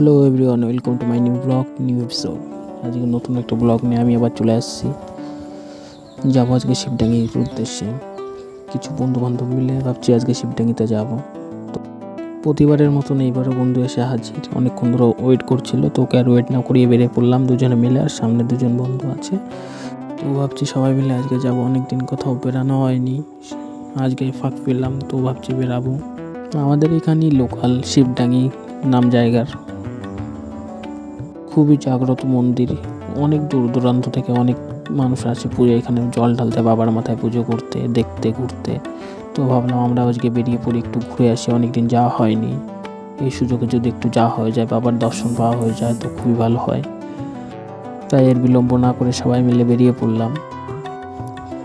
Hello everyone, welcome to my new blog, new episode. আজকে নতুন একটা ব্লগ নিয়ে আমি আবার চলে আসছি। যাবো আজকে শিবডাঙ্গির উদ্দেশ্যে। কিছু বন্ধুবান্ধব মিলে ভাবছি আজকে শিবডাঙ্গিতে যাব। তো প্রতিবারের মতন এইবারও বন্ধু এসে হাজির। অনেকক্ষণ ধরে ওয়েট করছিল, তো ওকে আর ওয়েট না করিয়ে বেরিয়ে পড়লাম দুজনে মিলে। আর সামনে দুজন বন্ধু আছে, তো ভাবছি সবাই মিলে আজকে যাব। অনেকদিন কোথাও বেরানো হয়নি, আজকে ফাঁক পেলাম, তো ভাবছি বেরাবো। আমাদের এখানেই লোকাল শিবডাঙ্গি নাম জায়গার খুবই জাগ্রত মন্দির। অনেক দূর দূরান্ত থেকে অনেক মানুষ আসে পুজো এখানে জল ঢালতে, বাবার মাথায় পুজো করতে, দেখতে, ঘুরতে। তো ভাবলাম আমরা আজকে বেরিয়ে পড়ি, একটু ঘুরে আসি, অনেকদিন যাওয়া হয়নি। এই সুযোগে যদি একটু যাওয়া হয়ে যায়, বাবার দর্শন পাওয়া হয়ে যায়, তো খুবই ভালো হয়। তাই এর বিলম্ব না করে সবাই মিলে বেরিয়ে পড়লাম।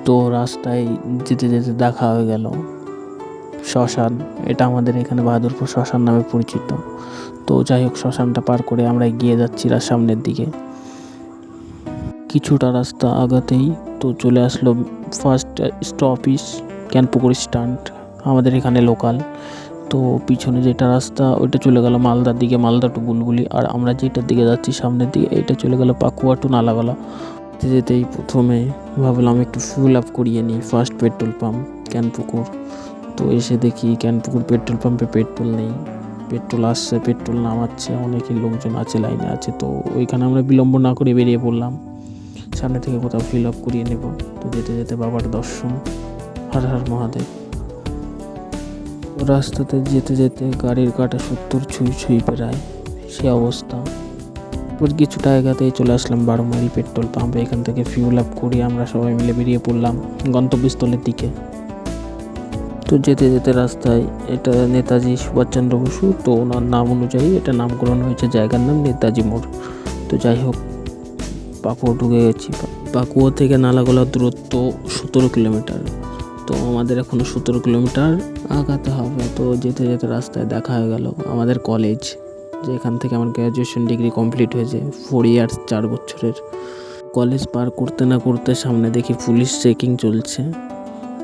তো রাস্তায় যেতে যেতে দেখা হয়ে গেল শ্মশান। এটা আমাদের এখানে বাহাদুরপুর শ্মশান নামে পরিচিত। তো যাই হোক, শ্মশানটা পার করে আমরা এগিয়ে যাচ্ছি সামনের দিকে। কিছুটা রাস্তা আগাতেই তো চলে আসলো ফার্স্ট স্টপিস ক্যানপুকুর স্ট্যান্ড, আমাদের এখানে লোকাল। তো পিছনে যেটা রাস্তা ওইটা চলে গেল মালদার দিকে, মালদা টু বুলবুলি। আর আমরা যেটার দিকে যাচ্ছি সামনের দিকে, এটা চলে গেল পাকুয়া টু নালাগোলা। যেতে যেতেই প্রথমে ভাবলাম একটু ফুয়েল আপ করিয়ে নিই, ফার্স্ট পেট্রোল পাম্প ক্যানপুকুর। তো এসে দেখি ক্যানপুকুর পেট্রোল পাম্পে পেট্রোল নেই। পেট্রোল আসছে, পেট্রোল নামাচ্ছে, অনেকই লোকজন আছে, লাইনে আছে। তো ওইখানে আমরা বিলম্ব না করে বেরিয়ে পড়লাম, সামনে থেকে কোথাও ফিল আপ করিয়ে নেব। তো যেতে যেতে বাবার দর্শন, হর হর মহাদেব। রাস্তাতে যেতে যেতে গাড়ির কাটা 70 ছুঁই প্রায়, সে অবস্থা। এরপর কিছুটা জায়গাতেই চলে আসলাম বারোমারি পেট্রোল পাম্পে। এখান থেকে ফিউল আপ করিয়ে আমরা সবাই মিলে বেরিয়ে পড়লাম গন্তব্যস্থলের দিকে। তো যেতে যেতে রাস্তায়, এটা নেতাজি সুভাষচন্দ্র বসু, তো ওনার নাম অনুযায়ী এটা নামকরণ হয়েছে, জায়গার নাম নেতাজি মোড়। তো যাই হোক, পাকুয়া ঢুকে গেছি। পাকুয়া থেকে নালাগোলার দূরত্ব 17 কিলোমিটার। তো আমাদের এখনও 17 কিলোমিটার আগাতে হবে। তো যেতে যেতে রাস্তায় দেখা হয়ে গেল আমাদের কলেজ, যেখান থেকে আমার গ্র্যাজুয়েশন ডিগ্রি কমপ্লিট হয়েছে, 4 ইয়ার্স, 4 বছরের। কলেজ পার করতে না করতে সামনে দেখি পুলিশ চেকিং চলছে।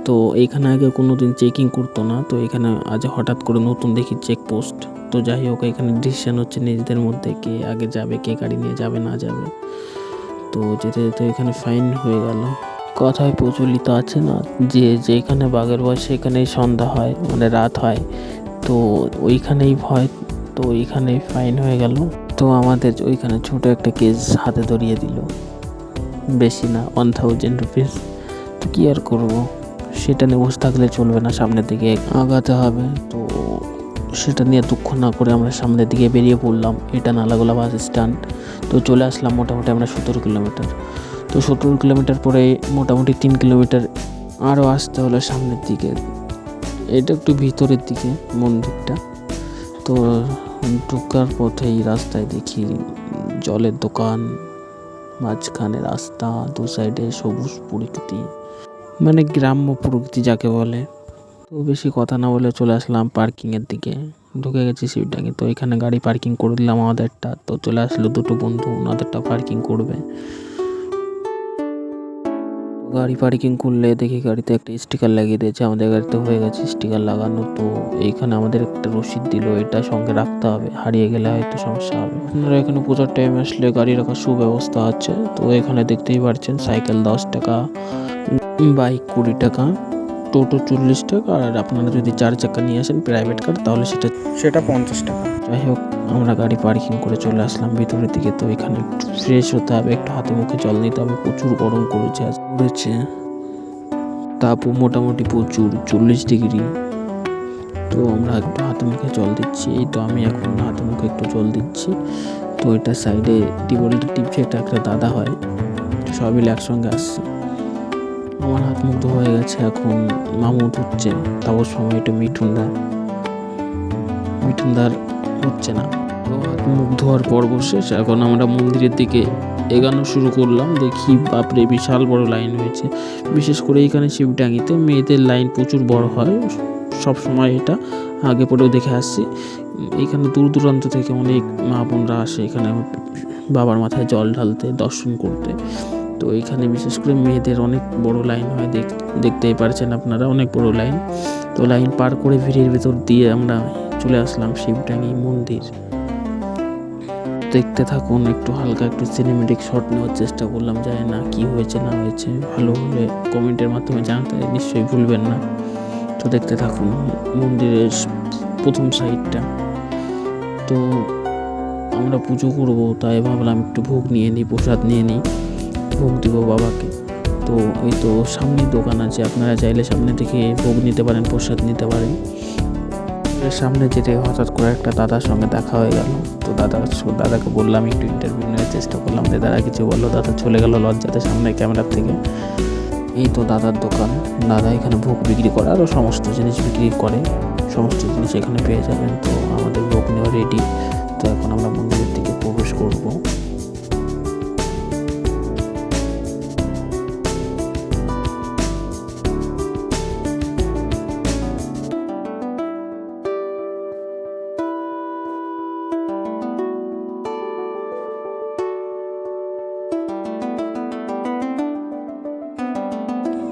তো এইখানে আগে কোনো দিন চেকিং করতো না, তো এখানে আজ হঠাৎ করে নতুন দেখি চেকপোস্ট। তো যাই হোক, এখানে ডিসিশন হচ্ছে নিজেদের মধ্যে কে আগে যাবে, কে গাড়ি নিয়ে যাবে না যাবে। তো যেতে যেতে এখানে ফাইন হয়ে গেল। কথায় প্রচলিত আছে না, যে যেখানে বাঘের ভয় সেখানেই সন্ধ্যা হয়, মানে রাত হয়। তো ওইখানেই ভয়, তো ওইখানেই ফাইন হয়ে গেল। তো আমাদের ওইখানে ছোট একটা কেস হাতে ধরিয়ে দিল, বেশি না, 1000 রুপিস। তো কী আর করবো, সেটা নিয়ে বসে থাকলে চলবে না, সামনের দিকে আগাতে হবে। তো সেটা নিয়ে দুঃখ না করে আমরা সামনের দিকে বেরিয়ে পড়লাম। এটা নালাগোলা বাস স্ট্যান্ড। তো চলে আসলাম মোটামুটি আমরা 17 কিলোমিটার। তো 17 কিলোমিটার পরে মোটামুটি 3 কিলোমিটার আরও আসতে হলো সামনের দিকে। এটা একটু ভিতরের দিকে মন্দিরটা। তো ঢোকার পথেই রাস্তায় দেখি জলের দোকান, মাঝখানে রাস্তা, দু সাইডে সবুজ প্রকৃতি, মানে গ্রাম্য প্রকৃতি যাকে বলে। তো বেশি কথা না বলে চলে আসলাম পার্কিংয়ের দিকে, ঢুকে গেছি শিবডাঙ্গি। তো এখানে গাড়ি পার্কিং করে দিলাম আমাদেরটা। তো চলে আসলো দুটো বন্ধু, ওনাদেরটা পার্কিং করবে। গাড়ি পার্কিং করলে দেখি গাড়িতে একটা স্টিকার লাগিয়ে দিয়েছে, আমাদের গাড়িতে হয়ে গেছে স্টিকার লাগানো। তো এইখানে আমাদের একটা রসিদ দিল, এটা সঙ্গে রাখতে হবে, হারিয়ে গেলে হয়তো সমস্যা হবে। আপনারা এখানে পূজার টাইম আসলে গাড়ি রাখার সুব্যবস্থা আছে। তো এখানে দেখতেই পাচ্ছেন, সাইকেল 10 টাকা, বাইক 20 টাকা, টোটো 40 টাকা, আর আপনারা যদি 4 চাকা নিয়ে আসেন প্রাইভেট কার, তাহলে সেটা 50 টাকা। যাই হোক, আমরা গাড়ি পার্কিং করে চলে আসলাম ভিতরের দিকে। তো এখানে একটু ফ্রেশ হতে হবে, একটু হাতে মুখে জল নিতে হবে, প্রচুর গরম করেছে, তাপও মোটামুটি প্রচুর, 40 ডিগ্রি। তো আমরা একটু হাতে মুখে জল দিচ্ছি। এই তো আমি এখন হাতে মুখে একটু জল দিচ্ছি। তো এটা সাইডে টিউবওয়েলটা টিপছে, এটা একটা দাদা হয়, সবাই মিলে একসঙ্গে আসছে। আমার হাত মুখ ধোয়া হয়ে গেছে, এখন মামুদ হচ্ছে। তারপর সময় এটা মিঠুনদার হচ্ছে না। তো হাত মুখ ধোয়ার পর্ব শেষ, এখন আমরা মন্দিরের দিকে এগানো শুরু করলাম। দেখি বাপরে, বিশাল বড় লাইন হয়েছে। বিশেষ করে এখানে শিবডাঙ্গিতে মেয়েদের লাইন প্রচুর বড় হয় সব সময়, এটা আগে পরেও দেখে আসছি। এখানে দূর দূরান্ত থেকে অনেক মা বোনরা আসে এখানে বাবার মাথায় জল ঢালতে, দর্শন করতে। তো এখানে বিশেষ করে মেয়েদের অনেক বড় লাইন হয়, দেখতেই পারছেন আপনারা, অনেক বড় লাইন। তো লাইন পার করে ভিড়ের ভেতর দিয়ে আমরা চলে আসলাম শিবডাঙ্গি মন্দির। দেখতে থাকুন, একটু হালকা একটু সিনেমেটিক শট নেওয়ার চেষ্টা করলাম, জানি না কি হয়েছে না হয়েছে, ভালো হলে কমেন্টের মাধ্যমে জানাতে নিশ্চয়ই ভুলবেন না। তো দেখতে থাকুন মন্দিরের প্রথম সাইডটা। তো আমরা পুজো করবো, তাই ভাবলাম একটু ভোগ নিয়ে নিই, প্রসাদ নিয়ে নিই, ভোগ দিব বাবাকে। তো এই তো সামনে দোকান আছে, আপনারা চাইলে সামনে থেকে ভোগ নিতে পারেন, প্রসাদ নিতে পারেন। সামনে যেতে হঠাৎ করে একটা দাদার সঙ্গে দেখা হয়ে গেল। তো দাদাকে বললাম, একটু ইন্টারভিউ নেওয়ার চেষ্টা করলাম, দাদা কিছু বললো, দাদা চলে গেল লজ্জাতে সামনে ক্যামেরার থেকে। এই তো দাদার দোকান, দাদা এখানে ভোগ বিক্রি করে, আরও সমস্ত জিনিস বিক্রি করে, সমস্ত জিনিস এখানে পেয়ে যাবেন। তো আমাদের ভোগ নেওয়া রেডি। তো এখন আমরা মন্দিরের দিকে প্রবেশ করব।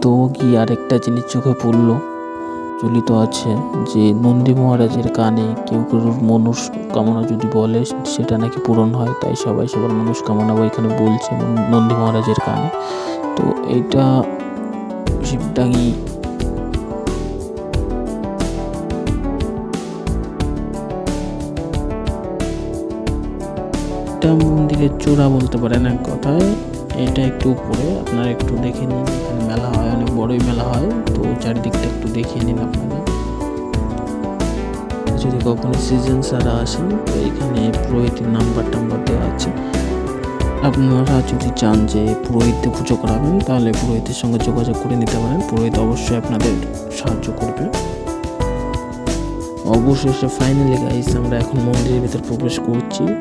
তো গিয়ে আরেকটা জিনিস চোখে পড়লো, চলিত আছে যে নন্দী মহারাজের কানে কেউ কারোর মনস্কামনা যদি বলে সেটা নাকি পূরণ হয়, তাই সবাই সবার মনস্কামনা ওইখানে বলছে নন্দী মহারাজের কানে। তো এইটা শিবডাঙ্গি এটা মন্দিরের চূড়া বলতে পারেন এক কথায়। এটা একটু উপরে, আপনারা একটু দেখে নিন, এখানে মেলা হয়, অনেক বড়ই মেলা হয়। তো চারিদিকটা একটু দেখিয়ে নিন আপনারা। যদি কখনো সিজন ছাড়া আসেন, তো এখানে পুরোহিতের নাম্বার দেওয়া আছে। আপনারা যদি চান যে পুরোহিতকে পুজো করাবেন, তাহলে পুরোহিতের সঙ্গে যোগাযোগ করে নিতে পারেন, পুরোহিত অবশ্যই আপনাদের সাহায্য করবে। অবশেষে ফাইনালি গাইস আমরা এখন মন্দিরের ভিতর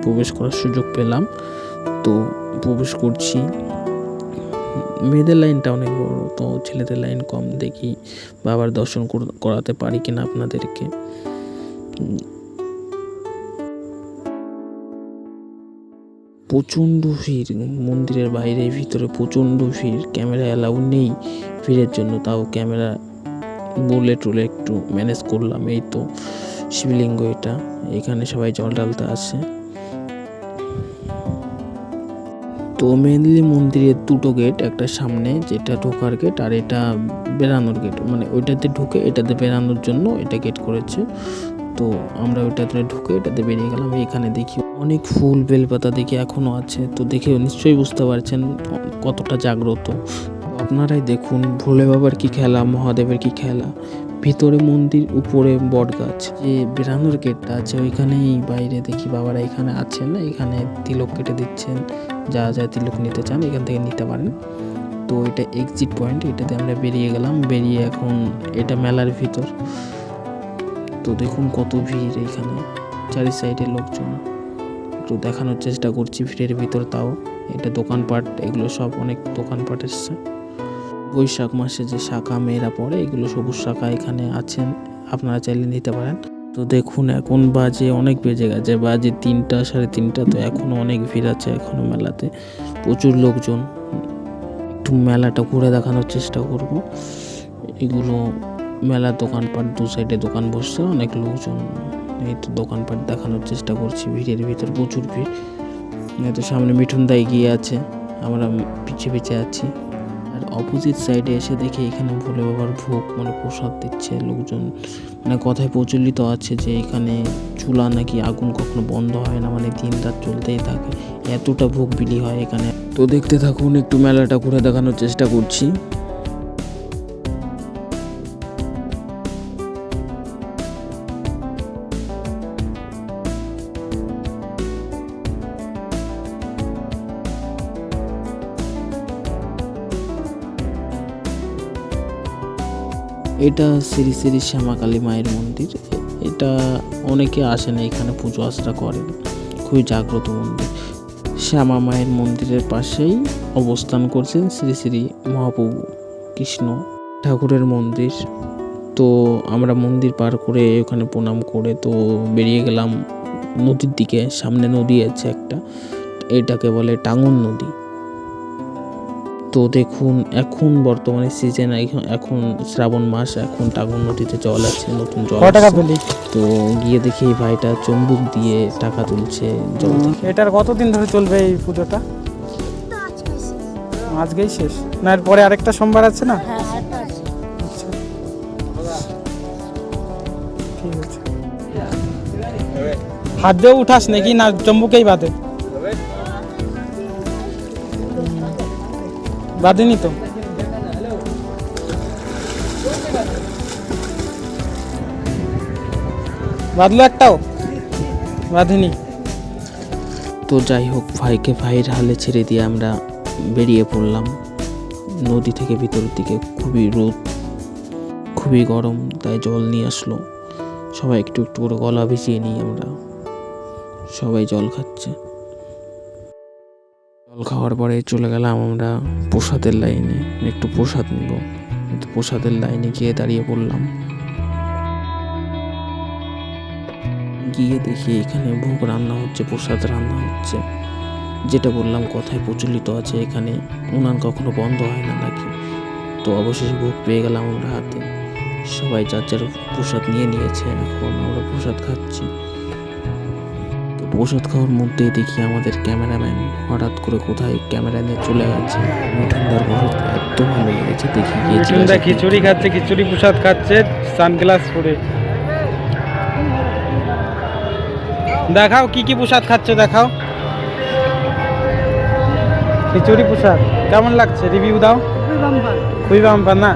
প্রবেশ করার সুযোগ পেলাম। তো প্রবেশ করছি। মেয়েদের লাইনটা অনেক বড়, তো ছেলেদের লাইন কম। দেখি বাবার দর্শন করাতে পারি কিনা আপনাদেরকে। প্রচণ্ড ভিড় মন্দিরের বাইরে, ভিতরে প্রচণ্ড ভিড়। ক্যামেরা অ্যালাউ নেই ভিড়ের জন্য, তাও ক্যামেরা বলে টলে একটু ম্যানেজ করলাম। এই তো শিবলিঙ্গ, এটা এখানে সবাই জল ঢালতে আসে। তো মেনলি মন্দিরের দুটো গেট, একটা সামনে যেটা ঢোকার গেট, আর এটা বেরানোর গেট। মানে ওইটাতে ঢুকে এটাতে বেরানোর জন্য এটা গেট করেছে। তো আমরা ওইটাতে ঢুকে এটাতে বেরিয়ে গেলাম। এখানে দেখি অনেক ফুল বেলপাতা দেখি এখনও আছে। তো দেখে নিশ্চয়ই বুঝতে পারছেন কতটা জাগ্রত। আপনারাই দেখুন ভোলে বাবার কি খেলা, মহাদেবের কি খেলা। ভিতরে মন্দির, উপরে বট গাছ। যে বেরানোর গেটটা আছে ওইখানেই বাইরে দেখি বাবারা এখানে আছেন, এখানে তিলক কেটে দিচ্ছেন। যা যা তিলক নিতে চান এখান থেকে নিতে পারেন। তো এটা এক্সিট পয়েন্ট, এটাতে আমরা বেরিয়ে গেলাম। বেরিয়ে এখন এটা মেলার ভিতর। তো দেখুন কত ভিড় এখানে, চারি সাইডে লোকজন। একটু দেখানোর চেষ্টা করছি ভিড়ের ভিতর, তাও এটা দোকানপাট, এগুলো সব অনেক দোকানপাট এসছে। বৈশাখ মাসে যে শাখা মেয়েরা পড়ে, এগুলো সবুজ শাখা এখানে আছেন, আপনারা চাইলে নিতে পারেন। তো দেখুন এখন অনেক বেজে গেছে, বাজে 3টা 3:30। তো এখনও অনেক ভিড় আছে, এখনও মেলাতে প্রচুর লোকজন। একটু মেলাটা ঘুরে দেখানোর চেষ্টা করব। এগুলো মেলার দোকানপাট, দু সাইডে দোকান বসছে, অনেক লোকজন। এই তো দোকানপাট দেখানোর চেষ্টা করছি, ভিড়ের ভিতর প্রচুর ভিড়। এই তো সামনে মিঠুন দা এগিয়ে আছে, আমরা পিছিয়ে আছি। আর অপোজিট সাইডে এসে দেখি এখানে ভোলে বাবার ভোগ, মানে প্রসাদ দিচ্ছে লোকজন। মানে কথায় প্রচলিত আছে যে এখানে চুলা নাকি আগুন কখনো বন্ধ হয় না, মানে দিন রাত চলতেই থাকে, এতটা ভোগ বিলি হয় এখানে। তো দেখতে থাকুন, একটু মেলাটা ঘুরে দেখানোর চেষ্টা করছি। এটা শ্রী শ্রী শ্যামাকালী মায়ের মন্দির। এটা অনেকে আসে না, এখানে পুজো আর্চা করেন, খুবই জাগ্রত মন্দির। শ্যামা মায়ের মন্দিরের পাশেই অবস্থান করছেন শ্রী শ্রী মহাপ্রভু কৃষ্ণ ঠাকুরের মন্দির। তো আমরা মন্দির পার করে ওখানে প্রণাম করে তো বেরিয়ে গেলাম নদীর দিকে। সামনে নদী আছে একটা, এটাকে বলে টাঙ্গন নদী। তো দেখুন এখন বর্তমানে সিজন, এখন শ্রাবণ মাস, এখন টাগর নদীতে জল আছে, নতুন জল আসছে। তো গিয়ে দেখি এই ভাইটা চুম্বুক দিয়ে টাকা তুলছে জল থেকে। এটার কতদিন ধরে চলবে এই পুজোটা? আজকেই শেষ না? এরপরে আরেকটা সোমবার আছে না? আচ্ছা, ঠিক আছে। হাত দিয়ে উঠাস নাকি না চম্বুকেই বাঁধে? বাঁধেনি তো? বাঁধলো একটাও? বাঁধেনি। তো যাই হোক, ভাইকে ভাইয়ের হালে ছেড়ে দিয়ে আমরা বেরিয়ে পড়লাম নদী থেকে ভিতরের দিকে। খুবই রোদ, খুবই গরম, তাই জল নিয়ে আসলো। সবাই একটু একটু করে গলা ভিজিয়ে নিই আমরা, সবাই জল খাচ্ছে। জল খাওয়ার পরে চলে গেলাম আমরা প্রসাদের লাইনে, একটু প্রসাদ নিব। প্রসাদের লাইনে গিয়ে দাঁড়িয়ে পড়লাম। গিয়ে দেখি এখানে ভোগ রান্না হচ্ছে, প্রসাদ রান্না হচ্ছে। যেটা বললাম কথায় প্রচলিত আছে, এখানে উনান কখনো বন্ধ হয় না নাকি। তো অবশেষে ভোগ পেয়ে গেলাম আমরা হাতে। সবাই যার যার প্রসাদ নিয়ে নিয়েছে, এখন আমরা প্রসাদ খাচ্ছি। তো প্রসাদ খাওয়ার মধ্যেই দেখি আমাদের ক্যামেরাম্যান হঠাৎ করে কোথায় ক্যামেরা নিয়ে চলে গেছে। মিঠুনদার প্রসাদ এত ভালো লেগেছে দেখি মিঠুনদা খিচুড়ি খাচ্ছে, খিচুড়ি প্রসাদ খাচ্ছে সানগ্লাস পরে। দেখাও কি কি প্রসাদ খাচ্ছে, দেখাও। খিচুড়ি প্রসাদ কেমন লাগছে, রিভিউ দাও। খুবই বাম্পার না?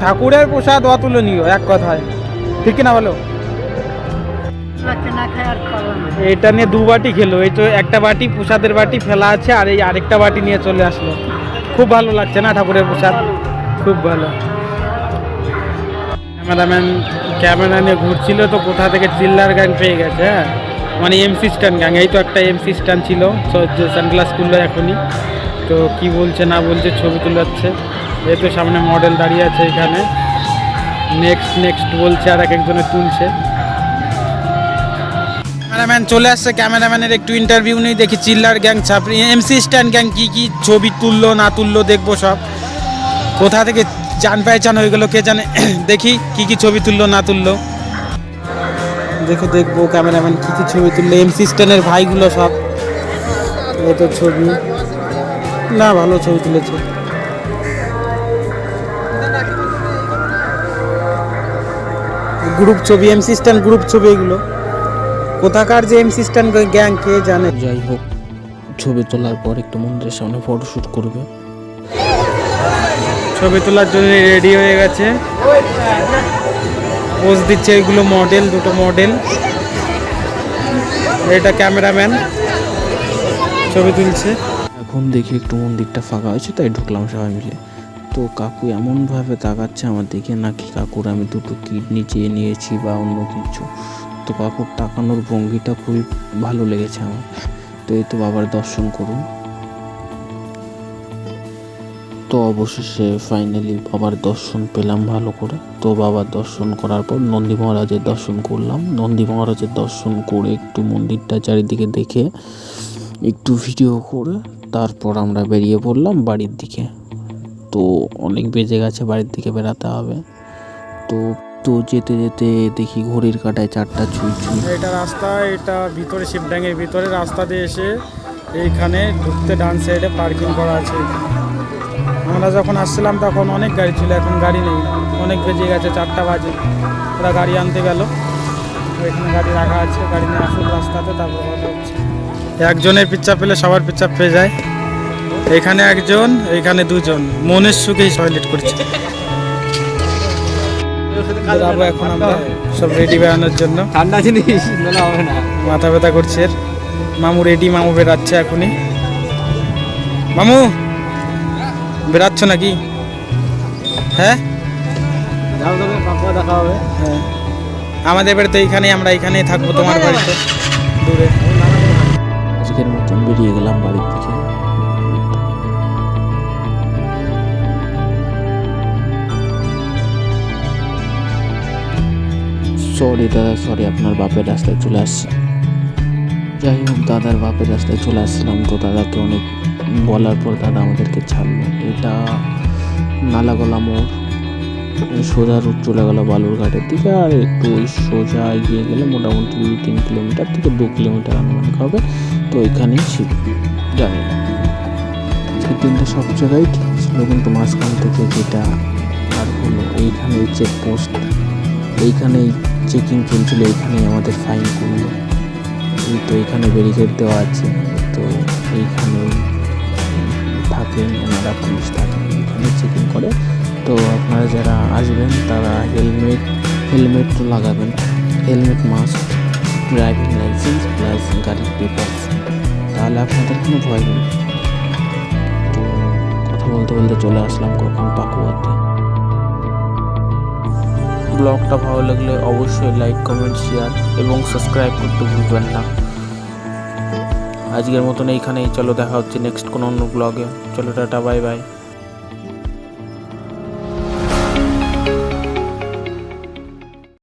ঠাকুরের প্রসাদ অতুলনীয়, এক কথায়, ঠিক না বলো? এটা নিয়ে দু বাটি খেলো, এই তো একটা বাটি প্রসাদের বাটি ফেলা আছে, আর এই আরেকটা বাটি নিয়ে চলে আসলো। খুব ভালো লাগছে না ঠাকুরের প্রসাদ? খুব ভালো। ক্যামেরা নিয়ে ঘুরছিল, তো কোথা থেকে চিল্লার গ্যাং পেয়ে গেছে। হ্যাঁ, মানে এমসি স্ট্যান্ড গ্যাং। এই তো একটা এমসি স্ট্যান্ড ছিল, সানগ্লাস খুললো এখনই। তো কি বলছে না বলছে ছবি তুলাচ্ছে। এই তো সামনে মডেল দাঁড়িয়ে আছে এখানে, নেক্সট বলছে, আর এক একজনে তুলছে। ক্যামেরাম্যান চলে আসছে, ক্যামেরাম্যানের একটু ইন্টারভিউ নেই, দেখি চিল্লার গ্যাং ছাপড়ি এমসি স্ট্যান্ড গ্যাং কি কি ছবি তুললো না তুললো দেখবো সব। কোথা থেকে জান পেহচান হয়ে গেলো কে জানে। দেখি কি কি ছবি তুললো না তুললো, দেখবো ক্যামেরাম্যান কি কি ছবি তুললো। এমসি স্ট্যান্ডের ভাইগুলো সব, এই তো ছবি না, ভালো ছবি তুলেছে। গ্রুপ ছবি, এমসি স্ট্যান্ড গ্রুপ ছবি এগুলো। কোথাকার যে এমসি স্ট্যান্ড গ্যাং কে জানে। যাই হোক, ছবি তোলার পর একটু মন্দিরের সামনে ফটোশুট করবে। ছবি তোলার জন্য রেডি হয়ে গেছে, পোজ দিচ্ছে। এগুলো মডেল, দুটো মডেল, এটা ক্যামেরাম্যান ছবি তুলছে। এখন দেখি একটু মন্দিরটা ফাঁকা হয়েছে, তাই ঢুকলাম সবাই মিলে। তো কাকু এমনভাবে তাকাচ্ছে আমার দিকে, নাকি কাকুর আমি দুটো কিডনি চেয়ে নিয়েছি বা অন্য কিছু। তো কাকুর তাকানোর ভঙ্গিটা খুবই ভালো লেগেছে আমার। তো এই তো বাবার দর্শন করুন। তো অবশেষে ফাইনালি বাবার দর্শন পেলাম ভালো করে। তো বাবার দর্শন করার পর নন্দী মহারাজের দর্শন করলাম। নন্দী মহারাজের দর্শন করে একটু মন্দিরটা চারিদিকে দেখে একটু ভিডিও করে তারপর আমরা বেরিয়ে পড়লাম বাড়ির দিকে। তো অনেক বেজে গেছে, বাড়ির দিকে বেরাতে হবে। তো যেতে যেতে দেখি ঘড়ির কাঁটায় 4টা ছুঁই। এটা রাস্তা, এটা ভিতরে শিবডাঙ্গের ভিতরে রাস্তা দিয়ে এসে এইখানে ঢুকতে ডান সাইডে পার্কিং করা আছে। আমরা যখন আসছিলাম তখন অনেক গাড়ি ছিল, এখন গাড়ি নেই, অনেক বেজে গেছে, 4টা বাজে। ওরা গাড়ি আনতে গেল, এখানে গাড়ি রাখা আছে, গাড়ি নিয়ে আসুন রাস্তাতে, তারপর কথা হচ্ছে। একজনের পিচ্ছা পেলে সবার পিচ্ছা পেয়ে যায়। এখানে একজন, এখানে দুজন, মনের সুখেই টয়লেট করছে। যাবো এখন আমরা সব রেডি বেরানোর জন্য। ঠান্ডা জিনিস হবে না, মাথা ব্যথা করছে। মামু রেডি, মামু বেরাচ্ছে এখনই। মামু বেরাচ্ছ নাকি? হ্যাঁ, দেখা হবে। হ্যাঁ, আমাদের বাড়িতে এইখানেই, আমরা এইখানেই থাকবো, তোমার বাড়িতে দূরে। আজকের মতন বেরিয়ে গেলাম বাড়ির থেকে। সরি দাদা, সরি, আপনার বাপের রাস্তায় চলে আসছে। যাই হোক, দাদার বাপের রাস্তায় চলে আসছিলাম, তো দাদাকে অনেক বলার পর দাদা আমাদেরকে ছাড়লো। এটা নালাগোলা মোড়, সোজা রুট চলে গেল বালুরঘাটের দিকে, আর একটু ওই সোজা এগিয়ে গেলে মোটামুটি 3 কিলোমিটার থেকে 2 কিলোমিটার আনুমানিক হবে। তো এখানেই ছিল, জানি না সেদিনটা সব জায়গায় ঠিক ছিল, কিন্তু মাঝখান থেকে যেটা আর হলো, এইখানে চেকপোস্ট, এইখানেই চেকিং চলছিল, এইখানেই আমাদের ফাইন করলো। তো এখানে ব্যারিকেড দেওয়া আছে, তো এইখানে থাকেন ওনারা, পুলিশ থাকেন, এখানে চেকিং করে। তো আপনারা যারা আসবেন তারা হেলমেট তো লাগাবেন, helmet must, driving licence plus গাড়ির পেপারস, তাহলে আপনাদের কোনো ভয় নেই। তো কথা বলতে বলতে চলে আসলাম কখন পাকুয়াতে। ব্লগটা ভালো লাগলে অবশ্যই লাইক, কমেন্ট, শেয়ার এবং সাবস্ক্রাইব করতে ভুলবেন না। আজকের মতন এইখানেই, চলো দেখা হচ্ছে নেক্সট কোনো অন্য ব্লগে। চলো টাটা, বাই বাই।